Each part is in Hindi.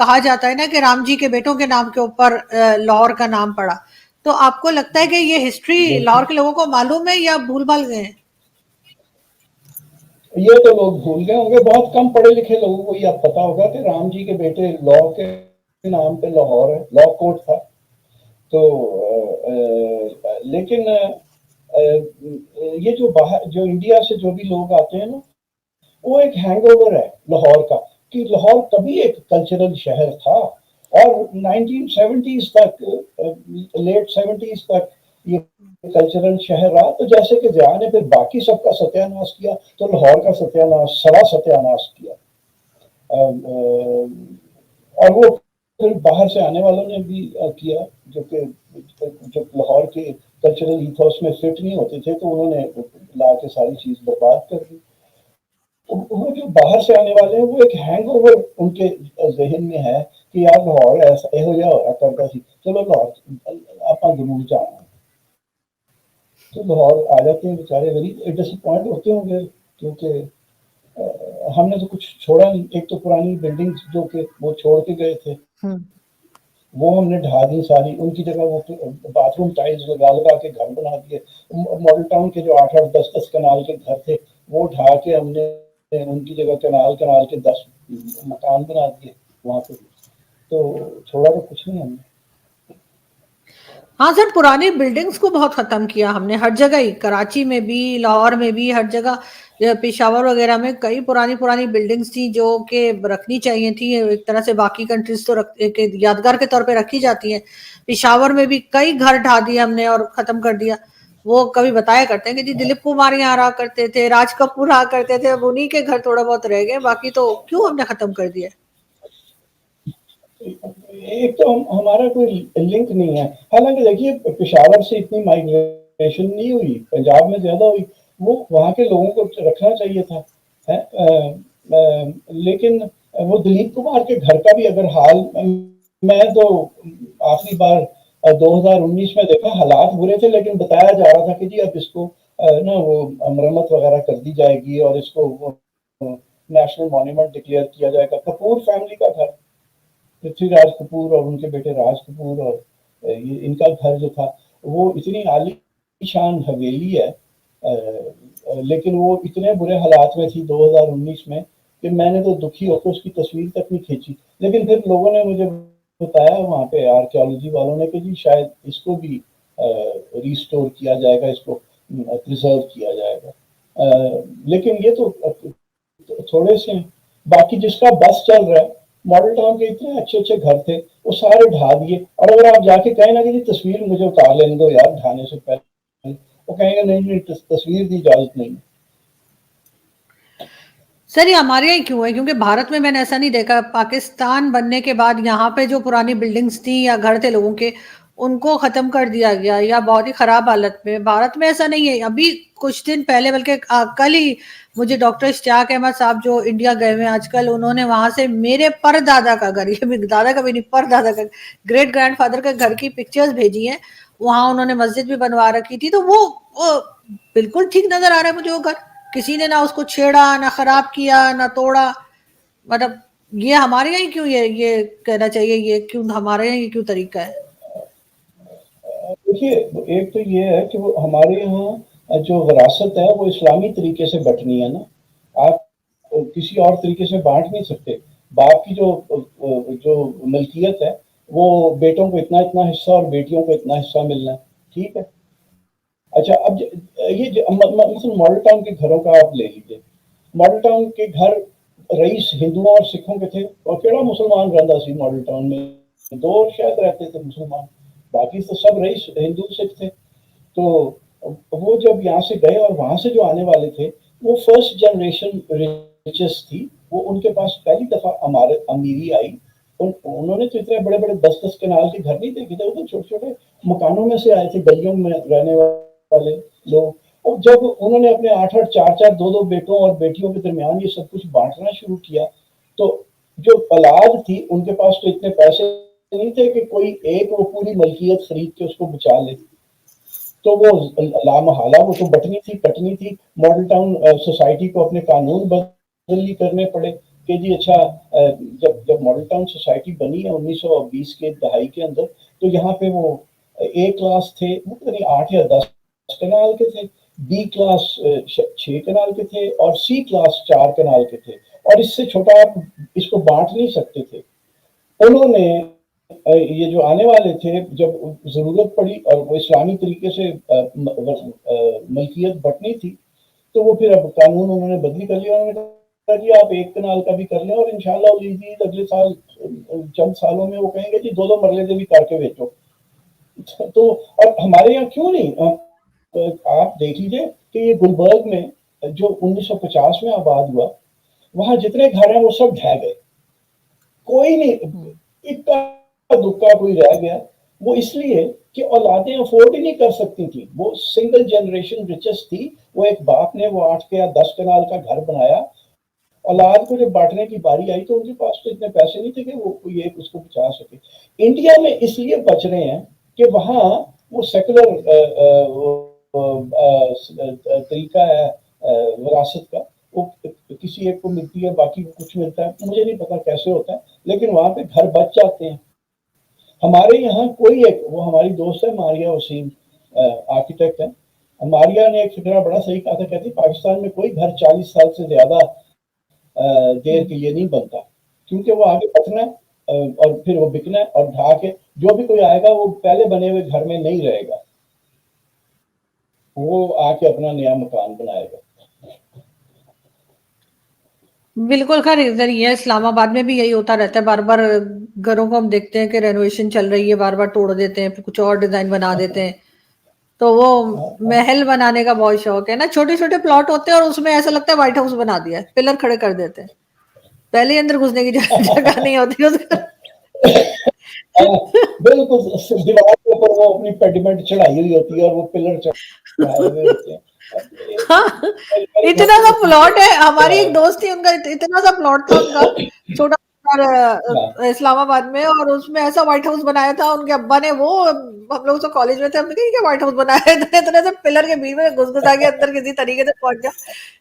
कहा जाता है ना कि राम जी के बेटों के नाम के ऊपर लाहौर का नाम पड़ा। तो आपको लगता है कि ये हिस्ट्री लाहौर बिल्कुल, के लोगों को मालूम है या भूल भाल गए हैं? ये तो लोग भूल गए होंगे, बहुत कम पढ़े लिखे लोगों को ये अब पता होगा कि राम जी के बेटे लॉ के नाम पे लाहौर है, लॉ कोर्ट था। तो लेकिन ये जो बाहर जो इंडिया से जो भी लोग आते हैं ना, वो एक हैंगओवर है लाहौर का, कि लाहौर कभी एक कल्चरल शहर था। और 1970s तक, लेट 70s तक ये कल्चरल शहर रहा। तो जैसे कि जहाँ ने फिर बाकी सबका सत्यानाश किया, तो लाहौर का सत्यानाश, सवा सत्यानाश किया। और वो फिर बाहर से आने वालों ने भी किया, जो लाहौर के कल्चरल ईथोस में फिट नहीं होते थे, तो उन्होंने ला के सारी चीज बर्बाद कर दी। वो जो बाहर से आने वाले हैं, वो एक हैंगओवर उनके जहन में है कि यार लाहौर ऐसा एहो जिहा होया करता सी, चलो लाहौर आपां जरूर जाना। तो लाहौर आ जाते हैं बेचारे, गरीब डिसअपॉइंट होते होंगे, क्योंकि हमने तो कुछ छोड़ा नहीं। एक तो पुरानी बिल्डिंग्स जो कि वो छोड़ के गए थे, हम्म। वो हमने ढा दी सारी। उनकी जगह वो बाथरूम टाइल्स लगा लगा के घर बना दिए। मॉडल टाउन के जो 8-8, 10-10 कनाल के घर थे, वो ढा के हमने उनकी जगह कनाल कनाल के 10 मकान बना दिए वहां पे। तो छोड़ा तो कुछ नहीं हमने। हाँ सर, पुरानी बिल्डिंग्स को बहुत खत्म किया हमने, हर जगह ही, कराची में भी, लाहौर में भी, हर जगह। पेशावर वगैरह में कई पुरानी पुरानी बिल्डिंग्स थी जो कि रखनी चाहिए थी एक तरह से। बाकी कंट्रीज तो के यादगार के तौर पे रखी जाती हैं। पेशावर में भी कई घर ढा दिए हमने और खत्म कर दिया। वो कभी बताया करते हैं कि जी दिलीप कुमार यहाँ रहा करते थे, राज कपूर रहा करते थे, अब उन्हीं के घर थोड़ा बहुत रह गए, बाकी तो क्यों हमने खत्म कर दिया। एक तो हमारा कोई लिंक नहीं है। हालांकि देखिए, पेशावर से इतनी माइग्रेशन नहीं हुई, पंजाब में ज्यादा हुई। वो वहाँ के लोगों को रखना चाहिए था, है? लेकिन वो दिलीप कुमार के घर का भी अगर हाल, मैं तो आखिरी बार 2019 में देखा, हालात बुरे थे, लेकिन बताया जा रहा था कि जी अब इसको ना वो मरम्मत वगैरह कर दी जाएगी और इसको नेशनल मॉन्यूमेंट डिक्लेयर किया जाएगा। कपूर फैमिली का घर, पृथ्वीराज कपूर और उनके बेटे राज कपूर, और ये इनका घर जो था, वो इतनी आलीशान हवेली है। लेकिन वो इतने बुरे हालात में थी 2019 में कि मैंने तो दुखी होकर उसकी तस्वीर तक नहीं खींची। लेकिन फिर लोगों ने मुझे बताया, वहाँ पे आर्कियोलॉजी वालों ने, कि जी शायद इसको भी रिस्टोर किया जाएगा, इसको प्रिजर्व किया जाएगा। लेकिन ये तो थोड़े से हैं। बाकी जिसका बस चल रहा है, मॉडल टाउन के इतने अच्छे अच्छे घर थे, वो सारे ढा दिए। और अगर आप जाके कहें ना कि तस्वीर मुझे उतार लेने दो यार ढाने से पहले, वो कहेंगे नहीं नहीं, तस्वीर की इजाजत नहीं। सर ये हमारे यहाँ क्यों है? क्योंकि भारत में मैंने ऐसा नहीं देखा। पाकिस्तान बनने के बाद यहाँ पे जो पुरानी बिल्डिंग्स थी या घर थे लोगों के, उनको खत्म कर दिया गया या बहुत ही खराब हालत में। भारत में ऐसा नहीं है। अभी कुछ दिन पहले, बल्कि कल ही, मुझे डॉक्टर इश्तियाक अहमद साहब जो इंडिया गए हुए आजकल, उन्होंने वहां से मेरे परदादा का घर, ये भी दादा का भी नहीं, परदादा का, ग्रेट ग्रैंडफादर के घर की पिक्चर्स भेजी है। वहां उन्होंने मस्जिद भी बनवा रखी थी। तो वो बिल्कुल ठीक नजर आ रहा है मुझे वो घर। किसी ने ना उसको छेड़ा, ना खराब किया, ना तोड़ा। मतलब ये हमारे यहाँ ही क्यों, ये कहना चाहिए, ये क्यों हमारे यहाँ, ये क्यों तरीका है? देखिए, एक तो ये है कि वो हमारे यहाँ जो विरासत है वो इस्लामी तरीके से बंटनी है ना। आप किसी और तरीके से बांट नहीं सकते। बाप की जो मिल्कियत है, वो बेटों को इतना इतना हिस्सा और बेटियों को इतना हिस्सा मिलना है, ठीक है। अच्छा, अब ये मॉडल टाउन के घरों का आप ले लीजिए। मॉडल टाउन के घर रईस हिंदुओं और सिखों के थे, और केड़ा मुसलमान रहता सी मॉडल टाउन में? दो शायद रहते थे मुसलमान, बाकी तो सब रईस हिंदू सिख थे। तो वो जब यहाँ से गए और वहां से जो आने वाले थे, वो फर्स्ट जनरेशन रिचेस थी। वो उनके पास पहली दफा हमारे अमीरी आई। उन्होंने तो इतने बड़े बड़े 10-10 कनाल के घर नहीं देखे थे, वो तो छोटे छोटे मकानों में से आए थे, गलियों में रहने वाले लोग। और जब उन्होंने अपने 8-8, 4-4, 2-2 बेटों और बेटियों के दरमियान ये सब कुछ बांटना शुरू किया, तो जो औलाद थी उनके पास तो इतने पैसे नहीं थे कि कोई एक वो पूरी मलकियत खरीद के उसको बचा ले। तो वो लामहला वो तो बटनी थी, कटनी थी। मॉडल टाउन सोसाइटी को अपने कानून बदली करने पड़े। कि जी अच्छा जब जब मॉडल टाउन सोसाइटी बनी है 1920 के दहाई के अंदर, तो यहाँ पे वो ए क्लास थे, वो पता नहीं 8 या 10 कनाल के थे, बी क्लास 6 कनाल के थे और सी क्लास 4 कनाल के थे, और इससे छोटा आप इसको बांट नहीं सकते थे। उन्होंने ये जो आने वाले थे, जब ज़रूरत पड़ी और वो इस्लामी तरीके से मलकियत बँटनी थी, तो वो फिर अब कानून उन्होंने बदली कर लिया। उन्होंने कहा जी आप एक कनाल का भी कर लें और इंशाल्लाह अगले साल चंद सालों में वो कहेंगे जी 2-2 मरले से भी करके बेचो। तो और हमारे यहाँ क्यों नहीं, आप देख लीजिए कि ये गुलबर्ग में जो 1950 में आबाद हुआ, वहाँ जितने घर हैं वो सब ढह गए। कोई नहीं, इक्का दुक्का कोई रह गया। वो इसलिए कि औलादें अफोर्ड ही नहीं कर सकती थी, वो सिंगल जनरेशन रिचेस थी। वो एक बाप ने वो 8 या 10 कनाल का घर बनाया, औलाद को जब बांटने की बारी आई तो उनके पास तो इतने पैसे नहीं थे कि वो कोई एक उसको बचा सके। इंडिया में इसलिए बच रहे हैं कि वहाँ वो सेकुलर तरीका है विरासत का, वो किसी एक को मिलती है, बाकी को कुछ मिलता है, मुझे नहीं पता कैसे होता है, लेकिन वहाँ पे घर बच जाते हैं। हमारे यहाँ कोई एक, वो हमारी दोस्त है मारिया वसीम, आर्किटेक्ट है। मारिया ने एक फिक्रा बड़ा सही कहा था, कहती पाकिस्तान में कोई घर 40 साल से ज्यादा देर के लिए नहीं बनता, क्योंकि वो आगे बचना है और फिर वो बिकना है, और ढा के जो भी कोई आएगा वो पहले बने हुए घर में नहीं रहेगा, वो आके अपना नया मकान बनाएगा। बिल्कुल, खैर इधर ये इस्लामाबाद में भी यही होता रहता है, बार बार घरों को हम देखते हैं कि रेनोवेशन चल रही है, बार बार तोड़ देते हैं, फिर कुछ और डिजाइन बना देते हैं। तो वो महल बनाने का बहुत शौक है ना, छोटे छोटे प्लॉट होते हैं और उसमें ऐसा लगता है व्हाइट हाउस बना दिया है, पिलर खड़े कर देते हैं, पहले ही अंदर घुसने की जगह नहीं होती उसका। बिल्कुल, दीवार के ऊपर वो अपनी पेडीमेंट चढ़ाई हुई होती है और वो पिलर चढ़ाए हुए होते हैं। हाँ, मेरे घर इतना पे सा वो प्लॉट है, हमारी एक हाँ, दोस्त थी, उनका इतना सा प्लॉट था उनका, छोटा हाँ, इस्लामाबाद में, और उसमें ऐसा व्हाइट हाउस बनाया था उनके अब्बा ने। वो हम लोग तो कॉलेज में थे, हमने कहा क्या व्हाइट हाउस बनाया है, इतने इतने से पिलर के बीच में घुस घुसा के अंदर किसी तरीके से पहुंच गया।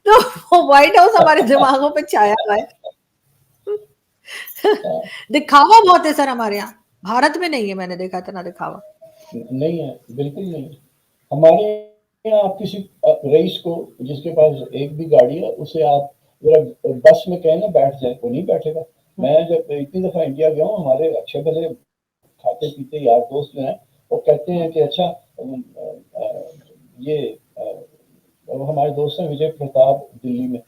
तो वो व्हाइट हाउस हमारे दिमागों पे छाया हुआ है। हाँ, दिखावा बहुत है सर हमारे यहाँ, भारत में नहीं है, मैंने देखा इतना दिखावा। नहीं है, बिल्कुल नहीं है। हमारे यहाँ आप किसी रईस को, जिसके पास एक भी गाड़ी है, उसे आप अगर बस में कहें ना बैठ जाए, वो नहीं बैठेगा। मैं जब इतनी दफा इंडिया गया हूँ, हमारे अच्छे भले खाते पीते यार दोस्त जो हैं, वो कहते हैं कि अच्छा ये वो हमारे दोस्त हैं विजय प्रताप दिल्ली में,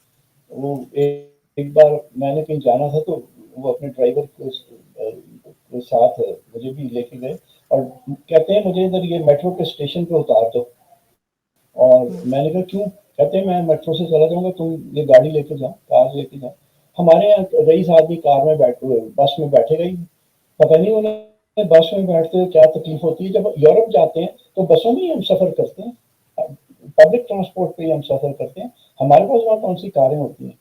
वो एक बार मैंने कहीं जाना था तो वो अपने ड्राइवर के साथ मुझे भी लेके गए और कहते हैं मुझे इधर ये मेट्रो के स्टेशन पे उतार दो। और मैंने कहा क्यों? कहते हैं मैं मेट्रो से चला जाऊंगा, तुम ये गाड़ी लेके जाओ, कार लेके जाओ। हमारे यहाँ रईस आदमी कार में बैठे, बस में बैठेगा ही, पता नहीं उन्हें बस में बैठते हुए क्या तकलीफ होती है। जब यूरोप जाते हैं तो बसों में ही हम सफर करते हैं, पब्लिक ट्रांसपोर्ट पे ही हम सफर करते हैं, हमारे पास वहाँ कौन सी कारें होती हैं।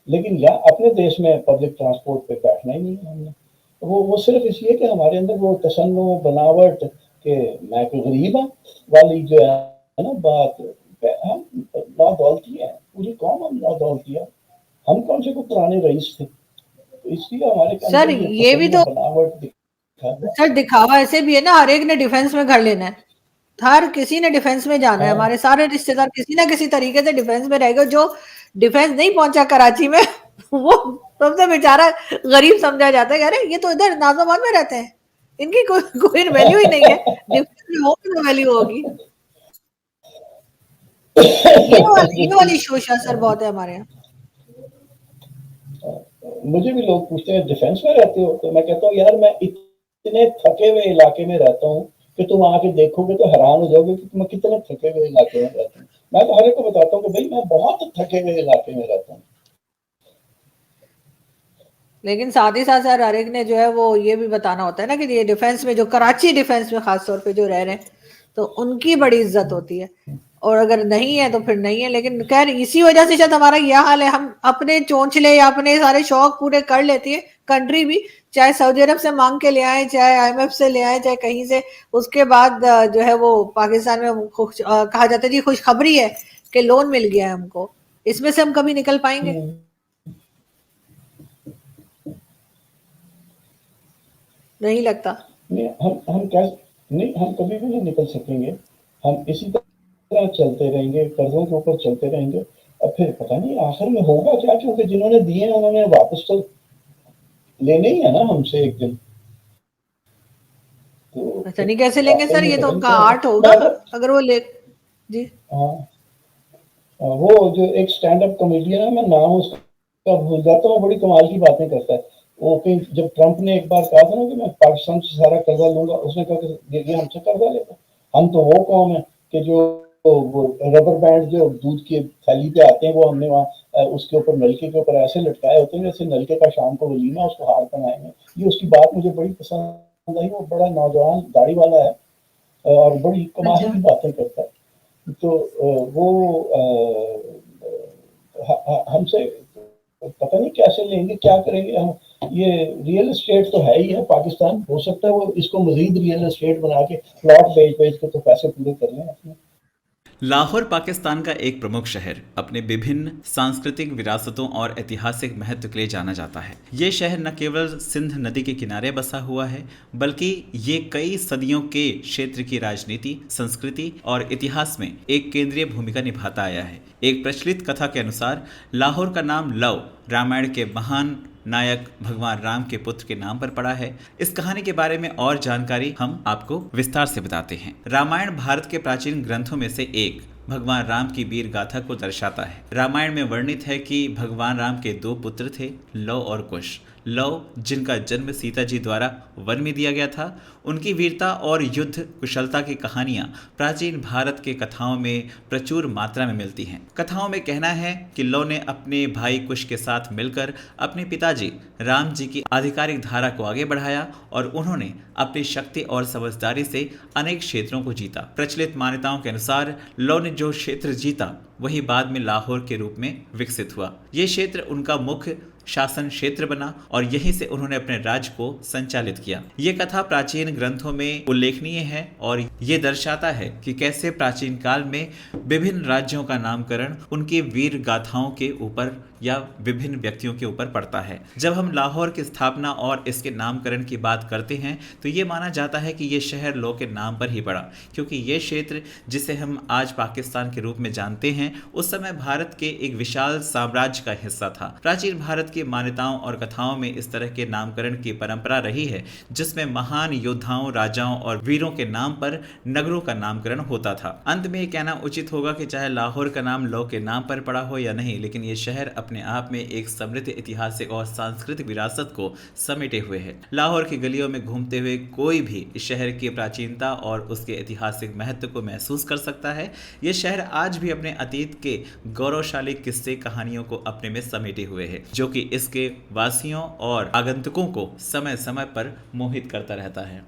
लेकिन या अपने देश में पब्लिक ट्रांसपोर्ट पे बैठना ही नहीं है हमने। वो सिर्फ इसलिए कि हमारे अंदर वो तसन्नो बनावट के मैं कोई गरीब हूँ वाली जो है ना बात, हम लादौलती है, पूरी कौम हम लादौलती है। हम कौन से को पुराने रईस थे, तो इसलिए हमारे के सर अंदर ये ये भी तसन्नो तो, बनावट दिखा। सर दिखावा ऐसे भी है ना, हर एक ने डिफेंस में घर लेना है, हर किसी ने डिफेंस में जाना है, हाँ, हमारे सारे रिश्तेदार किसी ना किसी तरीके से डिफेंस में रहेगा। जो डिफेंस नहीं पहुंचा कराची में वो सबसे बेचारा गरीब समझा जाता है, अरे ये तो इधर नाजोबाद में रहते हैं, इनकी कोई वैल्यू ही नहीं है, डिफेंस में होगी तो वैल्यू होगी। ये वाली सोच सर बहुत है हमारे यहाँ। मुझे भी लोग पूछते हैं डिफेंस में रहते हो, तो मैं कहता हूँ यार मैं इतने थके हुए इलाके में रहता हूँ कि तुम आके देखोगे तो हैरान हो जाओगे कि तुम कितने थके हुए इलाके में रहते हो। मैं तो हर एक को बताता हूँ कि भाई मैं बहुत थके हुए इलाके में रहता हूँ। लेकिन साथ ही साथ सर हर एक ने जो है वो ये भी बताना होता है ना कि ये डिफेंस में, जो कराची डिफेंस में खास तौर पे जो रह रहे हैं, तो उनकी बड़ी इज्जत होती है, और अगर नहीं है तो फिर नहीं है। लेकिन खैर इसी वजह से शायद हमारा यह हाल है, हम अपने चोंचले या अपने सारे शौक पूरे कर लेती है कंट्री भी, चाहे सऊदी अरब से मांग के ले आए, चाहे IMF से ले आए, चाहे कहीं से, उसके बाद जो है वो पाकिस्तान में कहा जाता है जी खुशखबरी है कि लोन मिल गया है हमको, इसमें से हम कभी निकल पाएंगे? नहीं लगता। नहीं, हम क्या नहीं, हम कभी भी नहीं निकल सकेंगे। हम इसी तरह चलते रहेंगे, कर्ज़ों के ऊपर चलते रहेंगे, और फिर पता नहीं आखिर में होगा क्या, क्योंकि जिन्होंने दिए हैं उन्होंने वापस तो लेने ही है ना हमसे एक दिन। तो पता फिर नहीं कैसे लेंगे आखिर सर, में ये तो पता नहीं उनका क्या होगा। आर्ट होगा। मैं अगर अगर वो ले जी। हाँ, वो जो एक स्टैंड अप कॉमेडियन है, मैं नाम उसका भूल जाता हूँ, बड़ी कमाल की बातें करता है। वो कहीं जब ट्रंप ने एक बार कहा था ना कि मैं पाकिस्तान से सारा कर्जा लूंगा, उसने कहा कि ये हमसे कर्जा लेगा। हम तो वो कौम है कि जो वो रबर बैंड जो दूध की थैली पे आते हैं, वो हमने वहाँ उसके ऊपर नलके के ऊपर ऐसे लटकाए होते हैं जैसे नलके का शाम को वलीमा, उसको हार बनाएंगे। ये उसकी बात मुझे बड़ी पसंद आई। वो बड़ा नौजवान दाढ़ी वाला है, और बड़ी कमाल अच्छा। की बातें करता है। तो वो हमसे पता नहीं कैसे लेंगे, क्या करेंगे हम। ये रियल एस्टेट तो है ही है पाकिस्तान, हो सकता है वो इसको मजीद रियल एस्टेट बना के प्लॉट बेच बेच के तो पैसे पूरे कर लें अपने। लाहौर पाकिस्तान का एक प्रमुख शहर अपने विभिन्न सांस्कृतिक विरासतों और ऐतिहासिक महत्व के लिए जाना जाता है। ये शहर न केवल सिंध नदी के किनारे बसा हुआ है, बल्कि ये कई सदियों के क्षेत्र की राजनीति, संस्कृति और इतिहास में एक केंद्रीय भूमिका निभाता आया है। एक प्रचलित कथा के अनुसार लाहौर का नाम लव रामायण के महान नायक भगवान राम के पुत्र के नाम पर पड़ा है। इस कहानी के बारे में और जानकारी हम आपको विस्तार से बताते हैं। रामायण भारत के प्राचीन ग्रंथों में से एक भगवान राम की वीर गाथा को दर्शाता है। रामायण में वर्णित है कि भगवान राम के दो पुत्र थे, लव और कुश। लव, जिनका जन्म सीता जी द्वारा वन में दिया गया था, उनकी वीरता और युद्ध कुशलता की कहानियां प्राचीन भारत के कथाओं में प्रचुर मात्रा में मिलती हैं। कथाओं में कहना है कि लव ने अपने भाई कुश के साथ मिलकर अपने पिताजी राम जी की आधिकारिक धारा को आगे बढ़ाया और उन्होंने अपनी शक्ति और समझदारी से अनेक क्षेत्रों को जीता। प्रचलित मान्यताओं के अनुसार लव ने जो क्षेत्र जीता वही बाद में लाहौर के रूप में विकसित हुआ। ये क्षेत्र उनका मुख्य शासन क्षेत्र बना और यहीं से उन्होंने अपने राज्य को संचालित किया। ये कथा प्राचीन ग्रंथों में उल्लेखनीय है और ये दर्शाता है कि कैसे प्राचीन काल में विभिन्न राज्यों का नामकरण उनके वीर गाथाओं के ऊपर या विभिन्न व्यक्तियों के ऊपर पड़ता है। जब हम लाहौर की स्थापना और इसके नामकरण की बात करते हैं तो ये माना जाता है कि ये शहर लौ के नाम पर ही पड़ा, क्योंकि ये क्षेत्र जिसे हम आज पाकिस्तान के रूप में जानते हैं उस समय भारत के एक विशाल साम्राज्य का हिस्सा था। प्राचीन भारत की मान्यताओं और कथाओं में इस तरह के नामकरण की परंपरा रही है, जिसमें महान योद्धाओं, राजाओं और वीरों के नाम पर नगरों का नामकरण होता था। अंत में ये कहना उचित होगा कि चाहे लाहौर का नाम लौ के नाम पर पड़ा हो या नहीं, लेकिन ये शहर अपने आप में एक समृद्ध ऐतिहासिक और सांस्कृतिक विरासत को समेटे हुए है। लाहौर की गलियों में घूमते हुए कोई भी इस शहर की प्राचीनता और उसके ऐतिहासिक महत्व को महसूस कर सकता है। ये शहर आज भी अपने अतीत के गौरवशाली किस्से, कहानियों को अपने में समेटे हुए है, जो कि इसके वासियों और आगंतुकों को समय समय पर मोहित करता रहता है।